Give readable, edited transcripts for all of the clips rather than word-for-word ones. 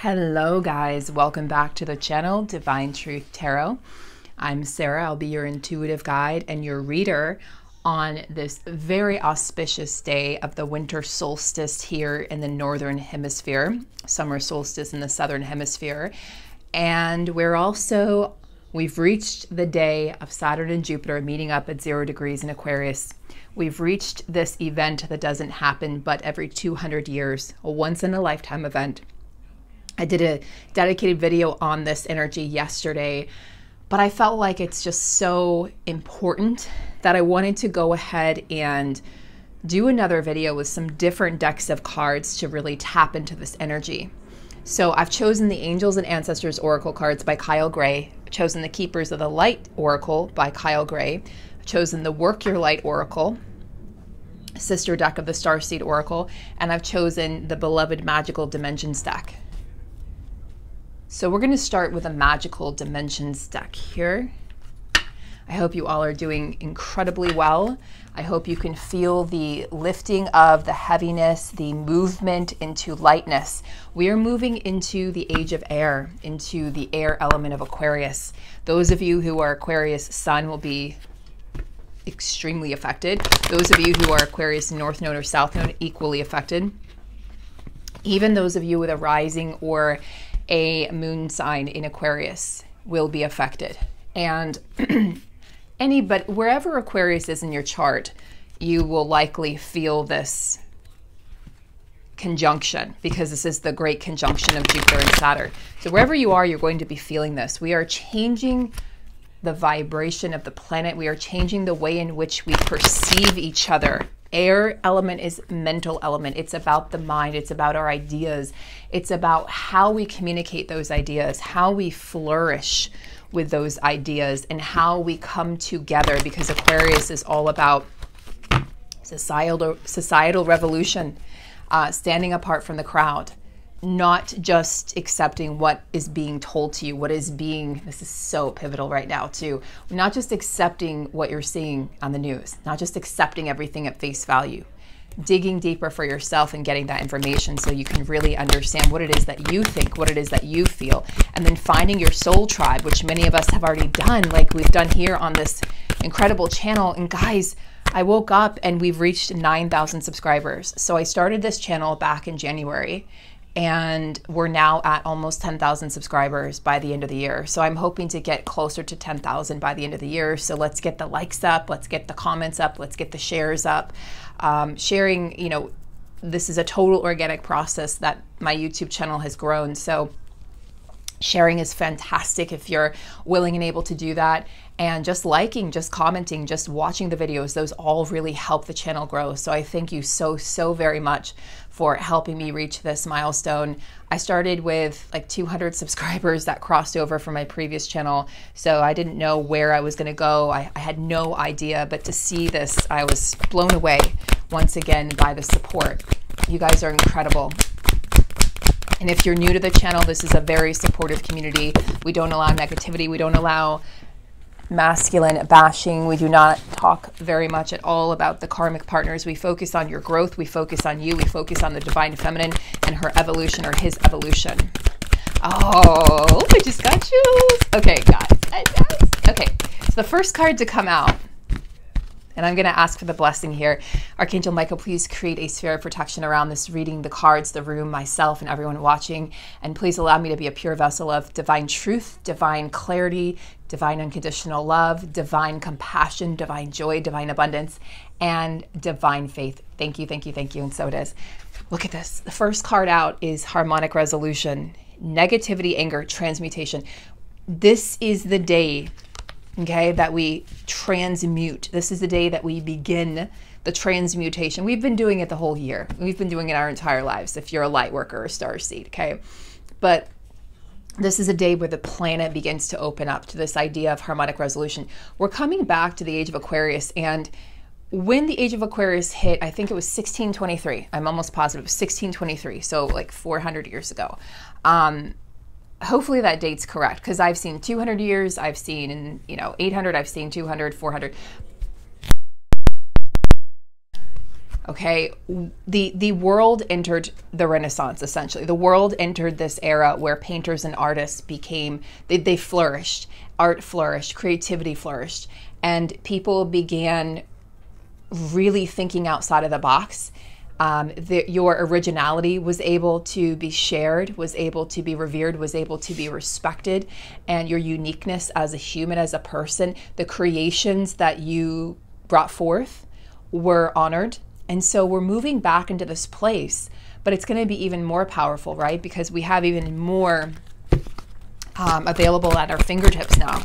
Hello guys, welcome back to the channel, Divine Truth Tarot. I'm Sarah, I'll be your intuitive guide and your reader on this very auspicious day of the winter solstice here in the northern hemisphere, summer solstice in the southern hemisphere. And we've reached the day of Saturn and Jupiter meeting up at 0 degrees in Aquarius. We've reached this event that doesn't happen but every 200 years, a once in a lifetime event. I did a dedicated video on this energy yesterday, but I felt like it's just so important that I wanted to go ahead and do another video with some different decks of cards to really tap into this energy. So I've chosen the Angels and Ancestors Oracle cards by Kyle Gray. I've chosen the Keepers of the Light Oracle by Kyle Gray. I've chosen the Work Your Light Oracle, sister deck of the Starseed Oracle, and I've chosen the Beloved Magical Dimensions deck. So we're going to start with a Magical Dimensions deck here. I hope you all are doing incredibly well. I hope you can feel the lifting of the heaviness, the movement into lightness. We are moving into the age of air, into the air element of Aquarius. Those of you who are Aquarius Sun will be extremely affected. Those of you who are Aquarius North Node or South Node, equally affected. Even those of you with a rising or a moon sign in Aquarius will be affected. And but wherever Aquarius is in your chart, you will likely feel this conjunction, because this is the great conjunction of Jupiter and Saturn. So wherever you are, you're going to be feeling this. We are changing the vibration of the planet. We are changing the way in which we perceive each other. Air element is mental element. It's about the mind. It's about our ideas. It's about how we communicate those ideas, how we flourish with those ideas, and how we come together, because Aquarius is all about societal revolution, standing apart from the crowd, not just accepting what is being told to you, this is so pivotal right now too, not just accepting what you're seeing on the news, not just accepting everything at face value, digging deeper for yourself and getting that information so you can really understand what it is that you think, what it is that you feel, and then finding your soul tribe, which many of us have already done, like we've done here on this incredible channel. And guys, I woke up and we've reached 9,000 subscribers. So I started this channel back in January, and we're now at almost 10,000 subscribers by the end of the year. So I'm hoping to get closer to 10,000 by the end of the year. So let's get the likes up, let's get the comments up, let's get the shares up. Sharing, this is a total organic process that my YouTube channel has grown. So sharing is fantastic if you're willing and able to do that. And just liking, just commenting, just watching the videos, those all really help the channel grow. So I thank you so very much for helping me reach this milestone. I started with like 200 subscribers that crossed over from my previous channel. So I didn't know where I was gonna go. I had no idea, but to see this, I was blown away once again by the support. You guys are incredible. And if you're new to the channel, this is a very supportive community. We don't allow negativity. We don't allow masculine bashing. We do not talk very much at all about the karmic partners. We focus on your growth. We focus on you. We focus on the divine feminine and her evolution, or his evolution. Oh, I just got chills. Okay, guys. Okay, so the first card to come out, and I'm going to ask for the blessing here. Archangel Michael, please create a sphere of protection around this reading, the cards, the room, myself, and everyone watching. And please allow me to be a pure vessel of divine truth, divine clarity, divine unconditional love, divine compassion, divine joy, divine abundance, and divine faith. Thank you, thank you, thank you. And so it is. Look at this. The first card out is harmonic resolution, negativity, anger, transmutation. This is the day, okay, that we transmute. This is the day that we begin the transmutation. We've been doing it the whole year. We've been doing it our entire lives if you're a light worker or starseed, okay? But this is a day where the planet begins to open up to this idea of harmonic resolution. We're coming back to the age of Aquarius, and when the age of Aquarius hit, I think it was 1623. I'm almost positive, 1623, so like 400 years ago. Hopefully that date's correct, because I've seen 200 years, I've seen 800, I've seen 200, 400. Okay, the world entered the Renaissance, essentially. The world entered this era where painters and artists became, they flourished. Art flourished, creativity flourished, and people began really thinking outside of the box. Your originality was able to be shared, was able to be revered, was able to be respected, and your uniqueness as a human, as a person, the creations that you brought forth were honored. And so we're moving back into this place, but it's going to be even more powerful, right? Because we have even more available at our fingertips now,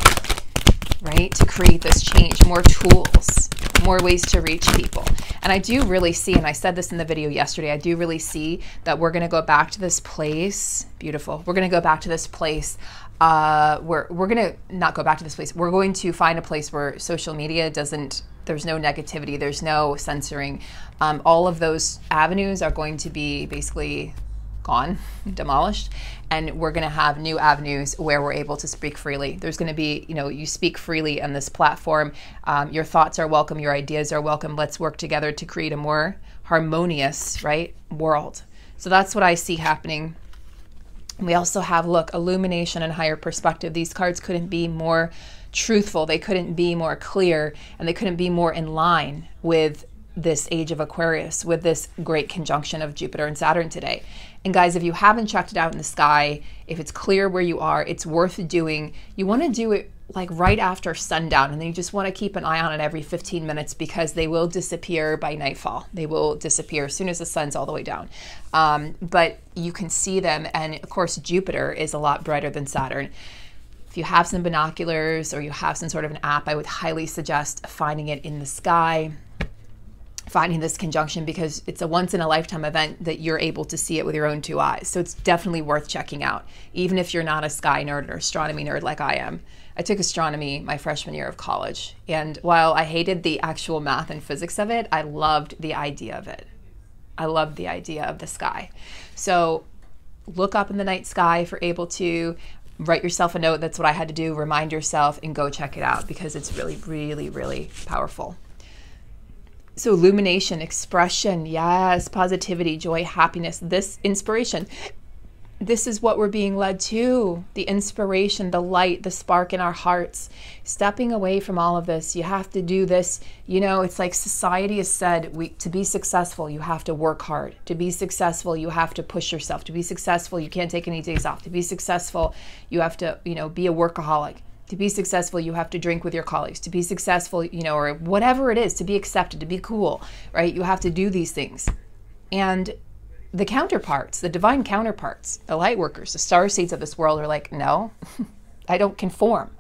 right? To create this change, more tools, more ways to reach people. And I do really see, and I said this in the video yesterday, I do really see that we're going to go back to this place. Beautiful. We're going to go back to this place. We're going to not go back to this place. We're going to find a place where social media doesn't, there's no negativity, there's no censoring. All of those avenues are going to be basically gone, demolished, and we're going to have new avenues where we're able to speak freely. There's going to be, you speak freely on this platform. Your thoughts are welcome, your ideas are welcome. Let's work together to create a more harmonious, right, world. So that's what I see happening. We also have, look, illumination and higher perspective. These cards couldn't be more truthful, they couldn't be more clear, and they couldn't be more in line with this age of Aquarius, with this great conjunction of Jupiter and Saturn today. And guys, if you haven't checked it out in the sky, if it's clear where you are, it's worth doing. You want to do it like right after sundown, and then you just want to keep an eye on it every 15 minutes because they will disappear by nightfall. They will disappear as soon as the sun's all the way down. But you can see them, and of course Jupiter is a lot brighter than Saturn. If you have some binoculars or you have some sort of an app, I would highly suggest finding it in the sky, finding this conjunction, because it's a once in a lifetime event that you're able to see it with your own two eyes. So it's definitely worth checking out, even if you're not a sky nerd or astronomy nerd like I am. I took astronomy my freshman year of college, and while I hated the actual math and physics of it, I loved the idea of it. I loved the idea of the sky. So look up in the night sky if you're able to. Write yourself a note. That's what I had to do. Remind yourself and go check it out because it's really, really, really powerful. So illumination, expression, yes, positivity, joy, happiness, this inspiration. This is what we're being led to. The inspiration, the light, the spark in our hearts. Stepping away from all of this. You have to do this. It's like society has said, to be successful, you have to work hard. To be successful, you have to push yourself. To be successful, you can't take any days off. To be successful, you have to, be a workaholic. To be successful, you have to drink with your colleagues. To be successful, or whatever it is, to be accepted, to be cool, right? You have to do these things. And the counterparts, the divine counterparts, the light workers, the star seeds of this world are like, no, I don't conform.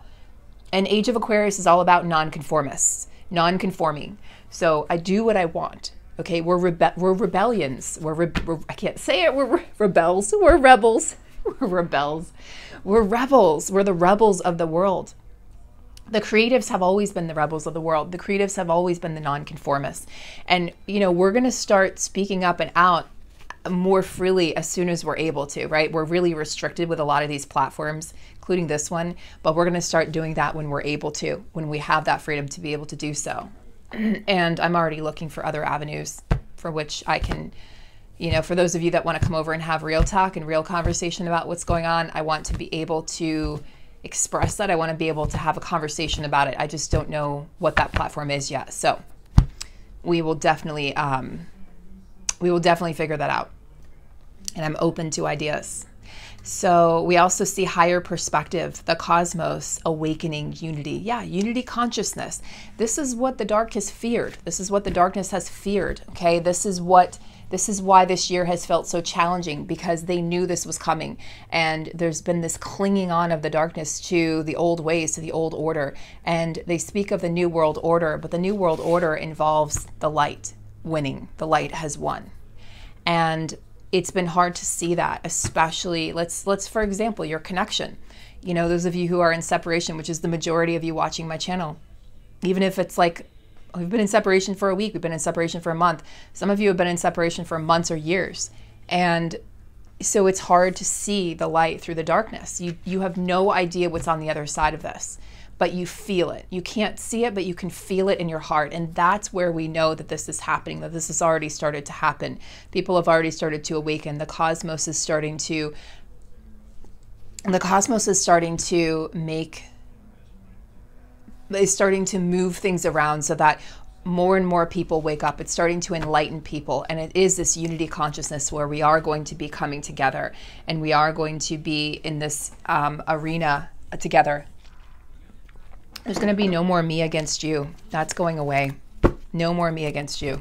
And Age of Aquarius is all about non-conformists, non-conforming. So I do what I want. Okay, we're rebellions. I can't say it. We're rebels. We're rebels. We're rebels. We're rebels. We're the rebels of the world. The creatives have always been the rebels of the world. The creatives have always been the non-conformists. And, we're going to start speaking up and out more freely as soon as we're able to, right? We're really restricted with a lot of these platforms, including this one, but we're going to start doing that when we're able to, when we have that freedom to be able to do so. And I'm already looking for other avenues for which I can, for those of you that want to come over and have real talk and real conversation about what's going on, I want to be able to express that. I want to be able to have a conversation about it. I just don't know what that platform is yet. So we will definitely figure that out. And I'm open to ideas. So we also see higher perspective, the cosmos, awakening, unity. Yeah, unity consciousness. This is what the dark has feared. This is what the darkness has feared. Okay, this is why this year has felt so challenging, because they knew this was coming. And there's been this clinging on of the darkness to the old ways, to the old order. And they speak of the new world order, but the new world order involves the light winning. The light has won. And it's been hard to see that, especially, let's for example, your connection. Those of you who are in separation, which is the majority of you watching my channel, even if it's like, we've been in separation for a week, we've been in separation for a month. Some of you have been in separation for months or years. And so it's hard to see the light through the darkness. You have no idea what's on the other side of this. but you feel it. You can't see it, but you can feel it in your heart. And that's where we know that this is happening, that this has already started to happen. People have already started to awaken. The cosmos is starting to move things around so that more and more people wake up. It's starting to enlighten people. And it is this unity consciousness where we are going to be coming together and we are going to be in this arena together. There's going to be no more me against you. That's going away. No more me against you.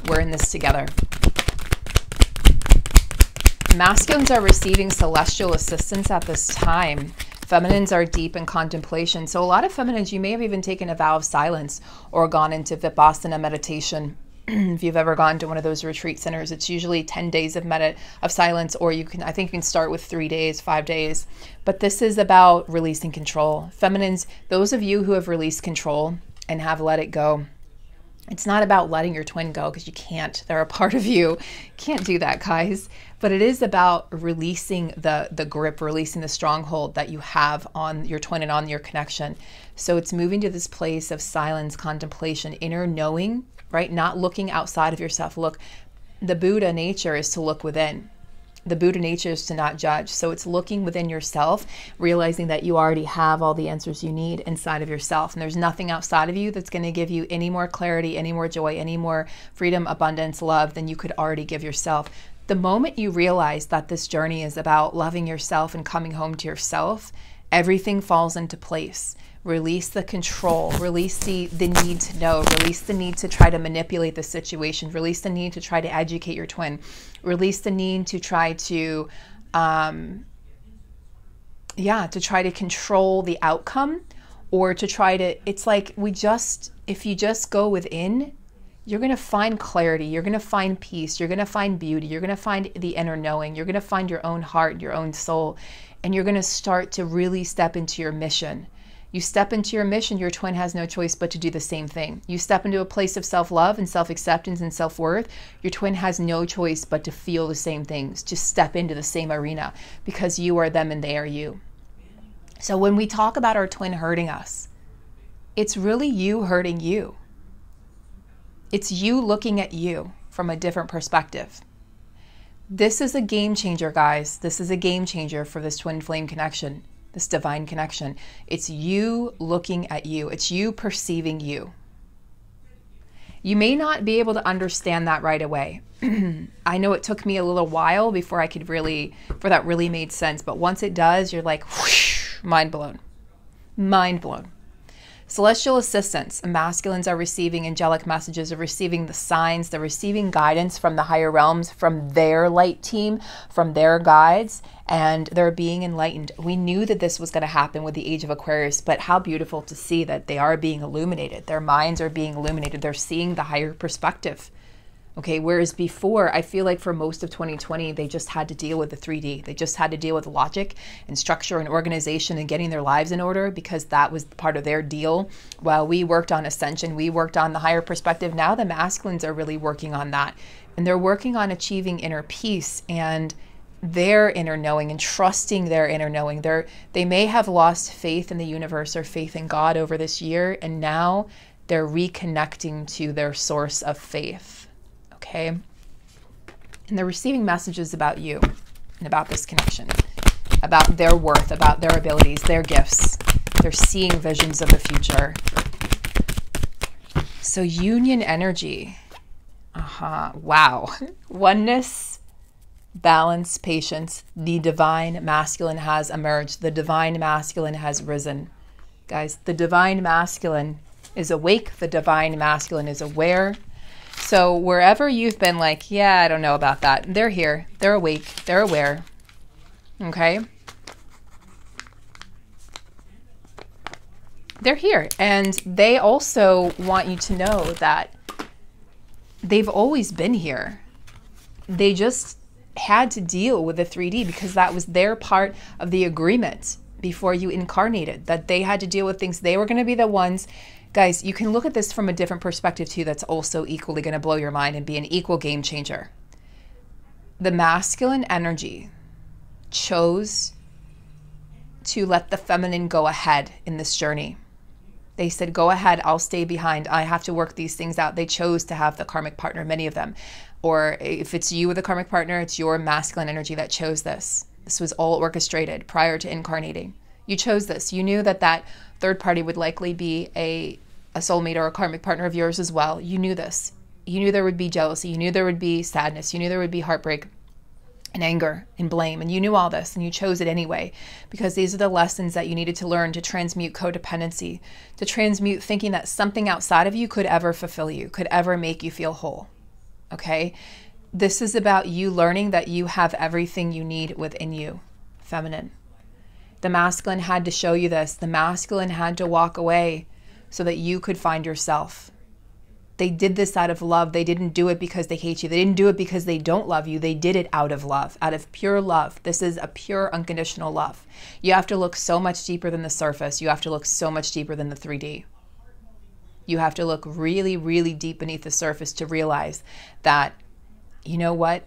We're in this together. Masculines are receiving celestial assistance at this time. Feminines are deep in contemplation. So a lot of feminines, you may have even taken a vow of silence or gone into Vipassana meditation. If you've ever gone to one of those retreat centers, it's usually 10 days of silence, or I think you can start with 3 days, 5 days. But this is about releasing control. Feminines, those of you who have released control and have let it go, it's not about letting your twin go, because you can't. They're a part of you. Can't do that, guys. But it is about releasing the grip, releasing the stronghold that you have on your twin and on your connection. So it's moving to this place of silence, contemplation, inner knowing, right? Not looking outside of yourself. Look, the Buddha nature is to look within. The Buddha nature is to not judge. So it's looking within yourself, realizing that you already have all the answers you need inside of yourself. And there's nothing outside of you that's going to give you any more clarity, any more joy, any more freedom, abundance, love than you could already give yourself. The moment you realize that this journey is about loving yourself and coming home to yourself, everything falls into place. Release the control, release the need to know, release the need to try to manipulate the situation, release the need to try to educate your twin, release the need to try to, to try to control the outcome, or to try to, it's like if you just go within, you're going to find clarity, you're going to find peace, you're going to find beauty, you're going to find the inner knowing, you're going to find your own heart, your own soul, and you're going to start to really step into your mission. You step into your mission, your twin has no choice but to do the same thing. You step into a place of self-love and self-acceptance and self-worth, your twin has no choice but to feel the same things, to step into the same arena, because you are them and they are you. So when we talk about our twin hurting us, it's really you hurting you. It's you looking at you from a different perspective. This is a game changer, guys. This is a game changer for this twin flame connection. This divine connection. It's you looking at you. It's you perceiving you. You may not be able to understand that right away. I know it took me a little while before I could for that really made sense. But once it does, you're like, whoosh, mind blown. Mind blown. Celestial assistance. Masculines are receiving angelic messages, are receiving the signs, they're receiving guidance from the higher realms, from their light team, from their guides, and they're being enlightened. We knew that this was going to happen with the age of Aquarius, but how beautiful to see that they are being illuminated. Their minds are being illuminated. They're seeing the higher perspective. Okay, whereas before, I feel like for most of 2020, they just had to deal with the 3D. They just had to deal with logic and structure and organization and getting their lives in order, because that was part of their deal. While we worked on ascension, we worked on the higher perspective. Now the masculines are really working on that. And they're working on achieving inner peace and their inner knowing and trusting their inner knowing. They may have lost faith in the universe or faith in God over this year, and now they're reconnecting to their source of faith. Okay, and they're receiving messages about you and about this connection, about their worth, about their abilities, their gifts. They're seeing visions of the future. So union energy. Wow. Oneness, balance, patience. The divine masculine has emerged. The divine masculine has risen. Guys, the divine masculine is awake. The divine masculine is aware. So wherever you've been like, yeah, I don't know about that, they're here, they're awake, they're aware, okay? They're here, and they also want you to know that they've always been here. They just had to deal with the 3D because that was their part of the agreement before you incarnated, that they had to deal with things. They were going to be the ones. Guys, you can look at this from a different perspective too that's also equally going to blow your mind and be an equal game changer. The masculine energy chose to let the feminine go ahead in this journey. They said, go ahead, I'll stay behind. I have to work these things out. They chose to have the karmic partner, many of them. Or if it's you with a karmic partner, it's your masculine energy that chose this. This was all orchestrated prior to incarnating. You chose this. You knew that that third party would likely be a soulmate or a karmic partner of yours as well. You knew this. You knew there would be jealousy. You knew there would be sadness. You knew there would be heartbreak and anger and blame. And you knew all this and you chose it anyway, because these are the lessons that you needed to learn to transmute codependency, to transmute thinking that something outside of you could ever fulfill you, could ever make you feel whole. Okay? This is about you learning that you have everything you need within you, feminine. The masculine had to show you this. The masculine had to walk away so that you could find yourself. They did this out of love. They didn't do it because they hate you. They didn't do it because they don't love you. They did it out of love, out of pure love. This is a pure unconditional love. You have to look so much deeper than the surface. You have to look so much deeper than the 3D. You have to look really, really deep beneath the surface to realize that, you know what?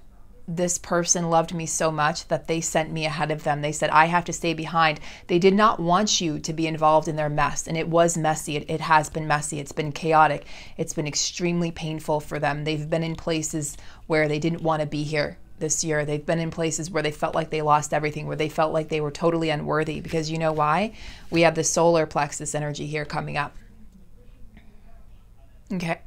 This person loved me so much that they sent me ahead of them. They said, I have to stay behind. They did not want you to be involved in their mess. And it was messy. It has been messy. It's been chaotic. It's been extremely painful for them. They've been in places where they didn't want to be here this year. They've been in places where they felt like they lost everything, where they felt like they were totally unworthy. Because you know why? We have the solar plexus energy here coming up. Okay.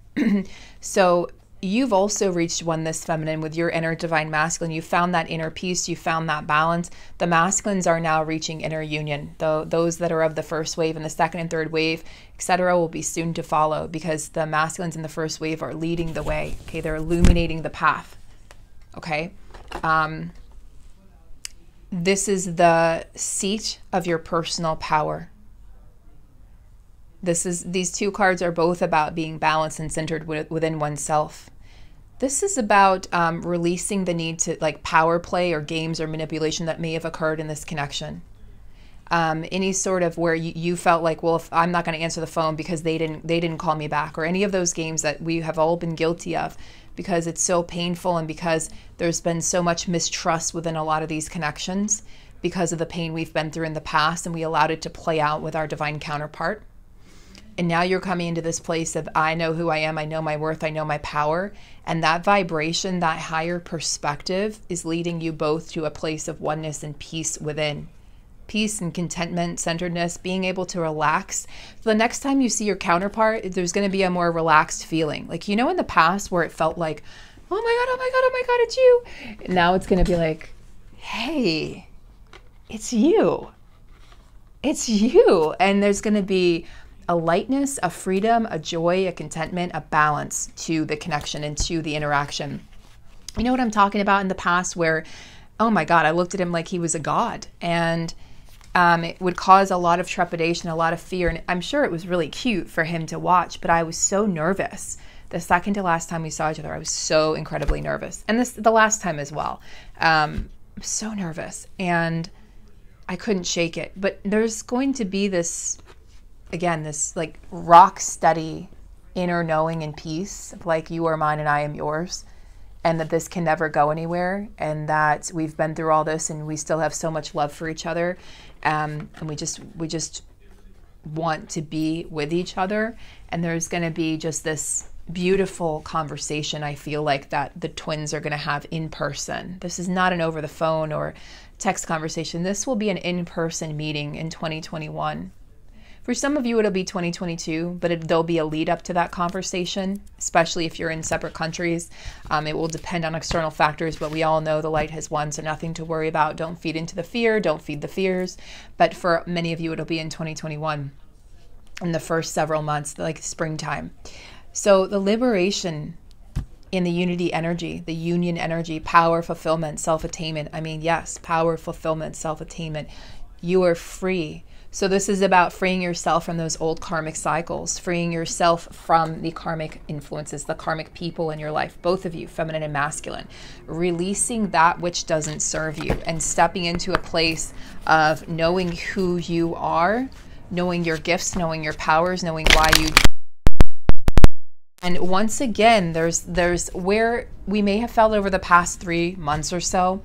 So you've also reached oneness, feminine, with your inner divine masculine. You found that inner peace. You found that balance. The masculines are now reaching inner union. Those that are of the first wave and the second and third wave, etc., will be soon to follow, because the masculines in the first wave are leading the way. Okay, they're illuminating the path. Okay, this is the seat of your personal power. These two cards are both about being balanced and centered within oneself. This is about releasing the need to power play or games or manipulation that may have occurred in this connection. Any sort of where you felt like, well, if I'm not going to answer the phone because they didn't call me back, or any of those games that we have all been guilty of, because it's so painful and because there's been so much mistrust within a lot of these connections because of the pain we've been through in the past, and we allowed it to play out with our divine counterpart. And now you're coming into this place of, I know who I am, I know my worth, I know my power. And that vibration, that higher perspective is leading you both to a place of oneness and peace within. Peace and contentment, centeredness, being able to relax. So the next time you see your counterpart, there's going to be a more relaxed feeling. Like, in the past where it felt like, oh my God, oh my God, oh my God, it's you. Now it's going to be like, hey, it's you. It's you. And there's going to be a lightness, a freedom, a joy, a contentment, a balance to the connection and to the interaction. You know what I'm talking about in the past where, oh my God, I looked at him like he was a god, and it would cause a lot of trepidation, a lot of fear. And I'm sure it was really cute for him to watch, but I was so nervous. The second to last time we saw each other, I was so incredibly nervous. And the last time as well. So nervous, and I couldn't shake it. But there's going to be this, again, this rock steady inner knowing and peace of you are mine and I am yours, and that this can never go anywhere, and that we've been through all this and we still have so much love for each other, and we just want to be with each other. And there's going to be just this beautiful conversation, I feel like, that the twins are going to have in person. This is not an over the phone or text conversation. This will be an in-person meeting in 2021. For some of you, it'll be 2022, but there'll be a lead up to that conversation, especially if you're in separate countries. It will depend on external factors, but we all know the light has won, so nothing to worry about. Don't feed into the fear. Don't feed the fears. But for many of you, it'll be in 2021, in the first several months, like springtime. So the liberation in the unity energy, the union energy, power, fulfillment, self-attainment. I mean, yes, power, fulfillment, self-attainment. You are free. So this is about freeing yourself from those old karmic cycles, freeing yourself from the karmic influences, the karmic people in your life, both of you, feminine and masculine, releasing that which doesn't serve you and stepping into a place of knowing who you are, knowing your gifts, knowing your powers, knowing why you. And once again, there's where we may have felt over the past 3 months or so,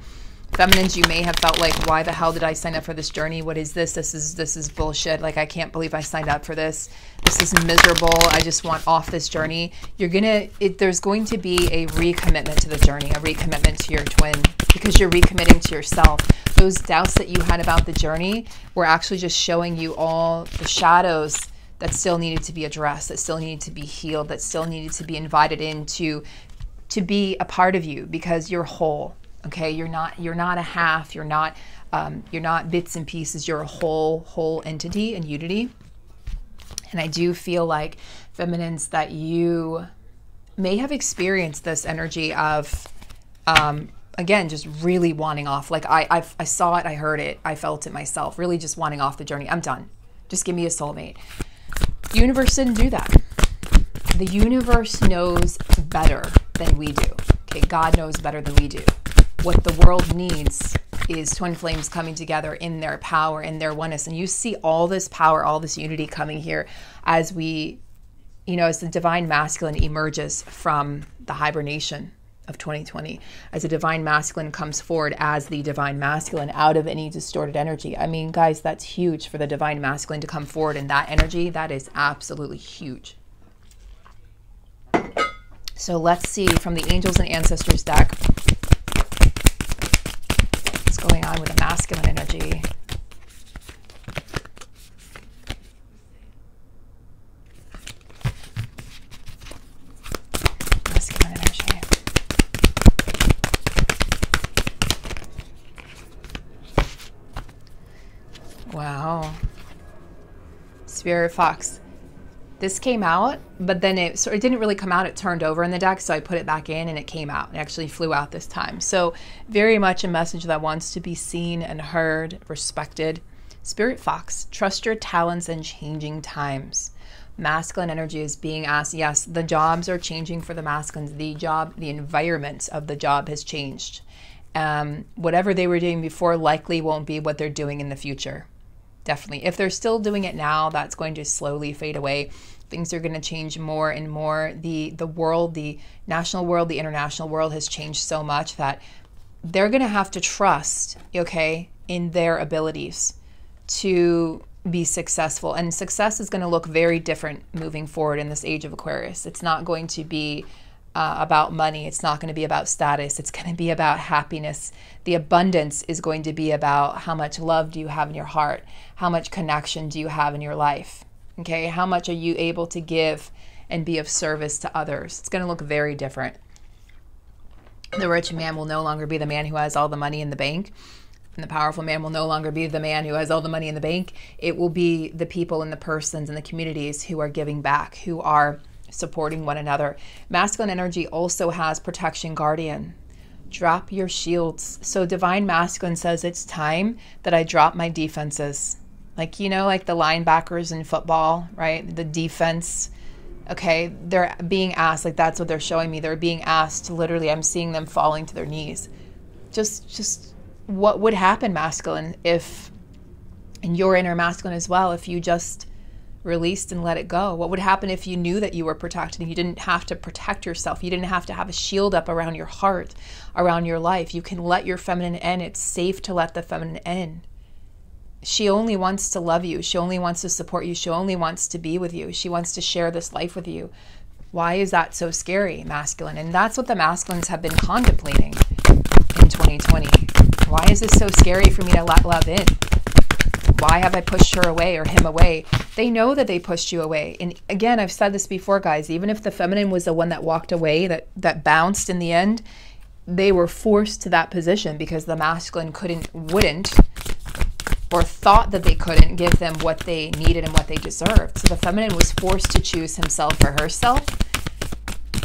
Feminines, you may have felt like, why the hell did I sign up for this journey? What is this? This is bullshit. Like, I can't believe I signed up for this. This is miserable. I just want off this journey. There's going to be a recommitment to the journey, a recommitment to your twin, because you're recommitting to yourself. Those doubts that you had about the journey were actually just showing you all the shadows that still needed to be addressed, that still needed to be healed, that still needed to be invited in to be a part of you, because you're whole. Okay, you're not a half, you're not bits and pieces, you're a whole entity and unity. And I do feel like, feminines, that you may have experienced this energy of again, just really wanting off. Like I saw it, I heard it, I felt it myself, really just wanting off the journey. I'm done. Just give me a soulmate. The universe didn't do that. The universe knows better than we do. Okay, God knows better than we do. What the world needs is twin flames coming together in their power, in their oneness. And you see all this power, all this unity coming here as we, as the divine masculine emerges from the hibernation of 2020, as the divine masculine comes forward as the divine masculine out of any distorted energy. I mean, guys, that's huge for the divine masculine to come forward in that energy. That is absolutely huge. So let's see from the Angels and Ancestors deck, going on with the masculine energy. Masculine energy. Wow. Spirit Fox. This came out, but then it didn't really come out. It turned over in the deck, so I put it back in and it came out. It actually flew out this time. So very much a message that wants to be seen and heard, respected. Spirit Fox, trust your talents in changing times. Masculine energy is being asked. Yes, the jobs are changing for the masculines. The environment of the job has changed. Whatever they were doing before likely won't be what they're doing in the future. Definitely. If they're still doing it now, that's going to slowly fade away. Things are going to change more and more. The world, the national world, the international world has changed so much that they're going to have to trust, okay, in their abilities to be successful. And success is going to look very different moving forward in this age of Aquarius. It's not going to be about money. It's not going to be about status. It's going to be about happiness. The abundance is going to be about how much love do you have in your heart? How much connection do you have in your life? Okay, how much are you able to give and be of service to others? It's going to look very different. The rich man will no longer be the man who has all the money in the bank. And the powerful man will no longer be the man who has all the money in the bank. It will be the people and the persons and the communities who are giving back, who are supporting one another. Masculine energy also has protection guardian. Drop your shields. So divine masculine says it's time that I drop my defenses. Like, like the linebackers in football, right? The defense. Okay, they're being asked, like that's what they're showing me. They're being asked to literally, I'm seeing them falling to their knees. Just what would happen, masculine, if, and your inner masculine as well, if you just released and let it go? What would happen if you knew that you were protected and you didn't have to protect yourself? You didn't have to have a shield up around your heart, around your life. You can let your feminine in. It's safe to let the feminine in. She only wants to love you. She only wants to support you. She only wants to be with you. She wants to share this life with you. Why is that so scary, masculine? And that's what the masculines have been contemplating in 2020. Why is this so scary for me to let love in? Why have I pushed her away or him away? They know that they pushed you away. And again, I've said this before, guys, even if the feminine was the one that walked away, that bounced in the end, they were forced to that position because the masculine wouldn't, or thought that they couldn't give them what they needed and what they deserved. So the feminine was forced to choose himself or herself.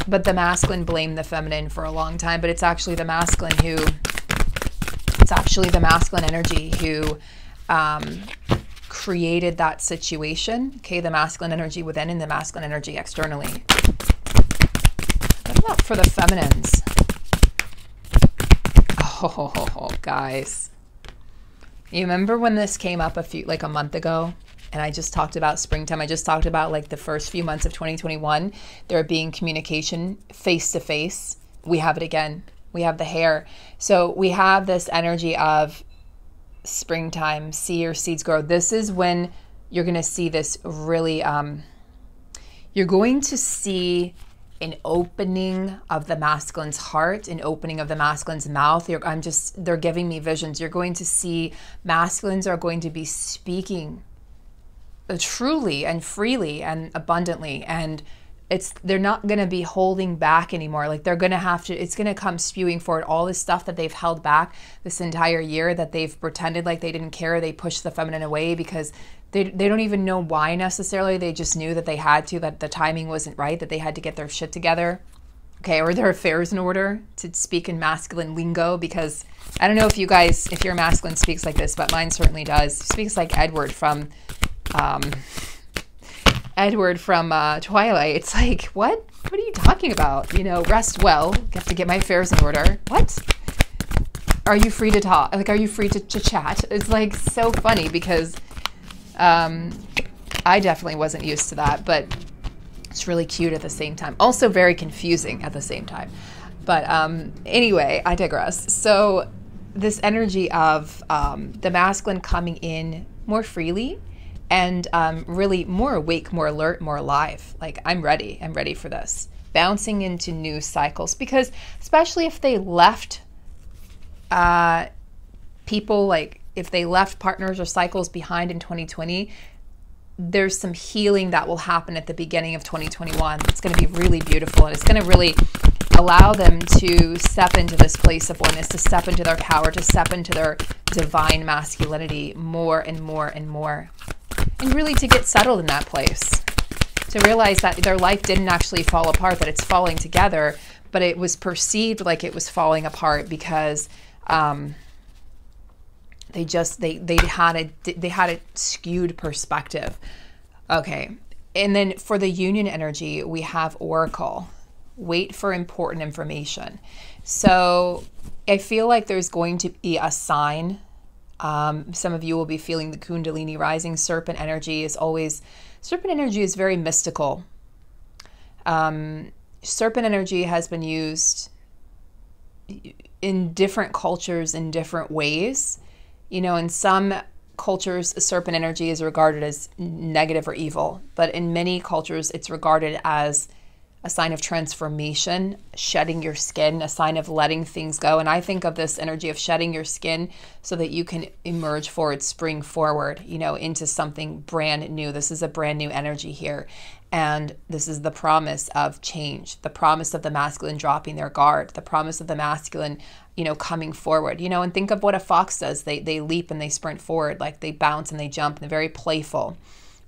But the masculine blamed the feminine for a long time. But it's actually the masculine energy who created that situation. Okay, the masculine energy within and the masculine energy externally. What about for the feminines? Oh, guys. You remember when this came up a month ago? And I just talked about springtime. I just talked about like the first few months of 2021, there being communication face to face. We have it again. We have the hair. So we have this energy of springtime, see your seeds grow. This is when you're going to see this really, you're going to see an opening of the masculine's heart, an opening of the masculine's mouth. They're giving me visions. You're going to see masculines are going to be speaking truly and freely and abundantly, and they're not going to be holding back anymore. Like they're going to have to, it's going to come spewing forward. All this stuff that they've held back this entire year, that they've pretended like they didn't care, they pushed the feminine away because they don't even know why necessarily. They just knew that they had to, that the timing wasn't right, that they had to get their shit together, okay, or their affairs in order, to speak in masculine lingo. Because I don't know if your masculine speaks like this, but mine certainly does. It speaks like Edward from Twilight. It's like, what are you talking about? Rest well, have to get my affairs in order. What? Are you free to talk? Like, are you free to chat? It's like so funny because I definitely wasn't used to that, but it's really cute at the same time. Also very confusing at the same time. But anyway, I digress. So this energy of the masculine coming in more freely and really more awake, more alert, more alive. Like, I'm ready for this. Bouncing into new cycles, because especially if they left people, like if they left partners or cycles behind in 2020, there's some healing that will happen at the beginning of 2021. It's going to be really beautiful, and it's going to really allow them to step into this place of oneness, to step into their power, to step into their divine masculinity more and more and more. And really to get settled in that place, to realize that their life didn't actually fall apart, that it's falling together, but it was perceived like it was falling apart because they had a skewed perspective. Okay, and then for the union energy, we have Oracle. Wait for important information. So I feel like there's going to be a sign. Some of you will be feeling the Kundalini rising. Serpent energy is very mystical. Serpent energy has been used in different cultures in different ways. In some cultures, serpent energy is regarded as negative or evil, but in many cultures, it's regarded as a sign of transformation, shedding your skin, a sign of letting things go. And I think of this energy of shedding your skin so that you can emerge forward, spring forward, into something brand new. This is a brand new energy here. And this is the promise of change, the promise of the masculine dropping their guard, the promise of the masculine, coming forward, and think of what a fox does. They leap and they sprint forward, like they bounce and they jump, and they're very playful,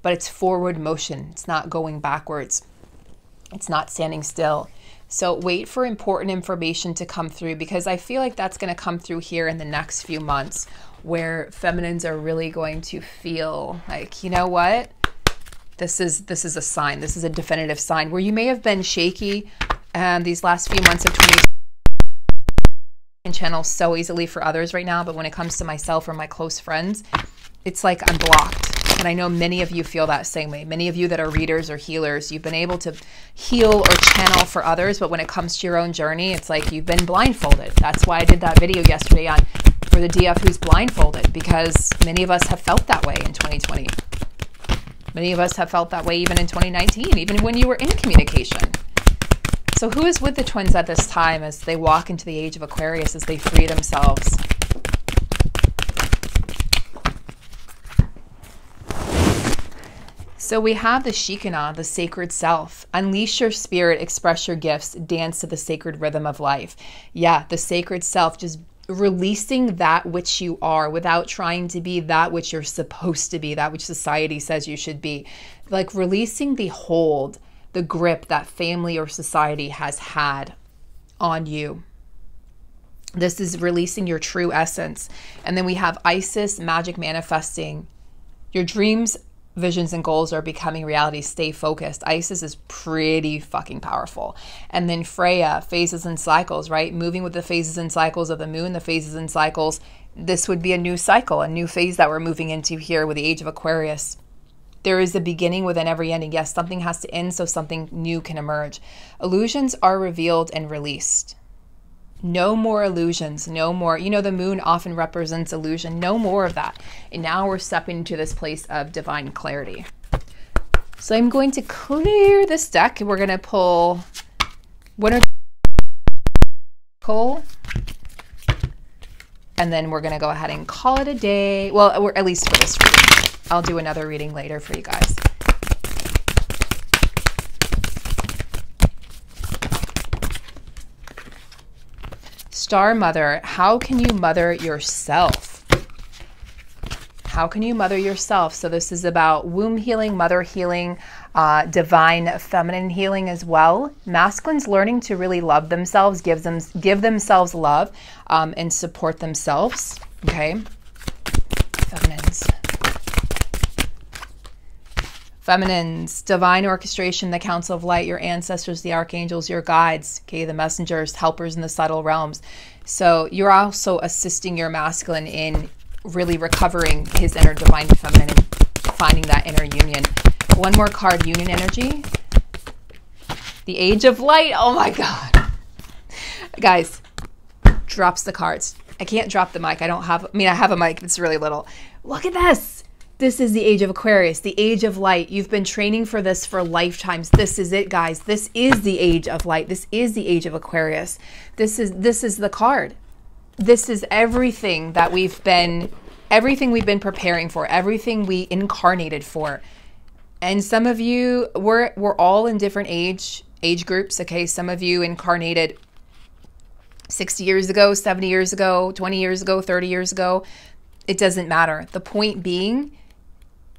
but it's forward motion. It's not going backwards. It's not standing still. So wait for important information to come through, because I feel like that's going to come through here in the next few months, where feminines are really going to feel like, you know what? This is a sign. This is a definitive sign where you may have been shaky these last few months of 2020. And channel so easily for others right now, but when it comes to myself or my close friends, it's like I'm blocked. And I know many of you feel that same way. Many of you that are readers or healers, you've been able to heal or channel for others, but when it comes to your own journey, it's like you've been blindfolded. That's why I did that video yesterday for the DF who's blindfolded, because many of us have felt that way in 2020. Many of us have felt that way even in 2019, even when you were in communication. So who is with the twins at this time as they walk into the age of Aquarius, as they free themselves? So we have the Shekinah, the sacred self. Unleash your spirit, express your gifts, dance to the sacred rhythm of life. Yeah, the sacred self, just releasing that which you are without trying to be that which you're supposed to be, that which society says you should be. Like releasing the hold, the grip that family or society has had on you. This is releasing your true essence. And then we have Isis, magic manifesting. Your dreams, visions, and goals are becoming reality. Stay focused. Isis is pretty fucking powerful. And then Freya, phases and cycles, right? Moving with the phases and cycles of the moon, the phases and cycles. This would be a new cycle, a new phase that we're moving into here with the age of Aquarius. There is a beginning within every ending. Yes, something has to end so something new can emerge. Illusions are revealed and released. No more illusions, no more. You know, the moon often represents illusion. No more of that. And now we're stepping into this place of divine clarity. So I'm going to clear this deck. We're going to pull one or two, and then we're going to go ahead and call it a day. Well, at least for this reading. I'll do another reading later for you guys. Star Mother, how can you mother yourself? How can you mother yourself? So this is about womb healing, mother healing, divine feminine healing as well. Masculines learning to really love themselves, give themselves love, and support themselves. Okay. Feminines, divine orchestration, the council of light, your ancestors, the archangels, your guides, okay, the messengers, helpers in the subtle realms. So you're also assisting your masculine in really recovering his inner divine feminine and finding that inner union. One more card, union energy. The age of light. Oh my God. Guys, drops the cards. I can't drop the mic. I have a mic. It's really little. Look at this. This is the age of Aquarius, the age of light. You've been training for this for lifetimes. This is it, guys. This is the age of light. This is the age of Aquarius. This is the card. This is everything that we've been preparing for, everything we incarnated for. And some of you, we're all in different age groups, okay? Some of you incarnated 60 years ago, 70 years ago, 20 years ago, 30 years ago. It doesn't matter. The point being,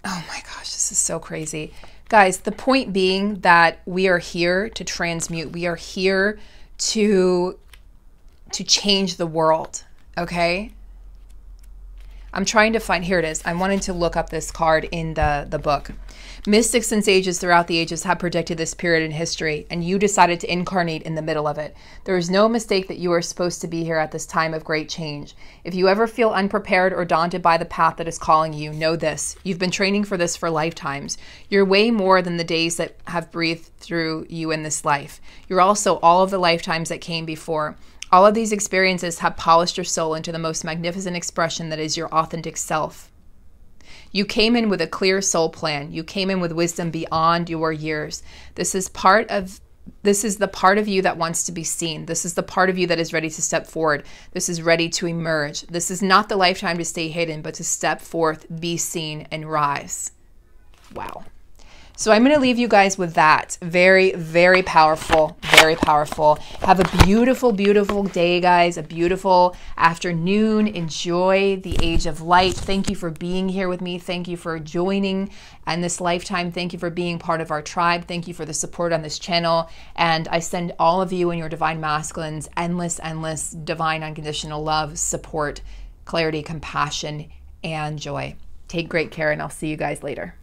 oh my gosh, this is so crazy. Guys, the point being that we are here to transmute. We are here to change the world, okay? I'm trying to find, here it is. I wanted to look up this card in the book. Mystics and sages throughout the ages have predicted this period in history, and you decided to incarnate in the middle of it. There is no mistake that you are supposed to be here at this time of great change. If you ever feel unprepared or daunted by the path that is calling you, know this. You've been training for this for lifetimes. You're way more than the days that have breathed through you in this life. You're also all of the lifetimes that came before. All of these experiences have polished your soul into the most magnificent expression that is your authentic self. You came in with a clear soul plan. You came in with wisdom beyond your years. This is the part of you that wants to be seen. This is the part of you that is ready to step forward. This is ready to emerge. This is not the lifetime to stay hidden, but to step forth, be seen, and rise. Wow. So I'm going to leave you guys with that. Very, very powerful, very powerful. Have a beautiful, beautiful day, guys. A beautiful afternoon. Enjoy the age of light. Thank you for being here with me. Thank you for joining in this lifetime. Thank you for being part of our tribe. Thank you for the support on this channel. And I send all of you and your divine masculines endless, endless, divine, unconditional love, support, clarity, compassion, and joy. Take great care, and I'll see you guys later.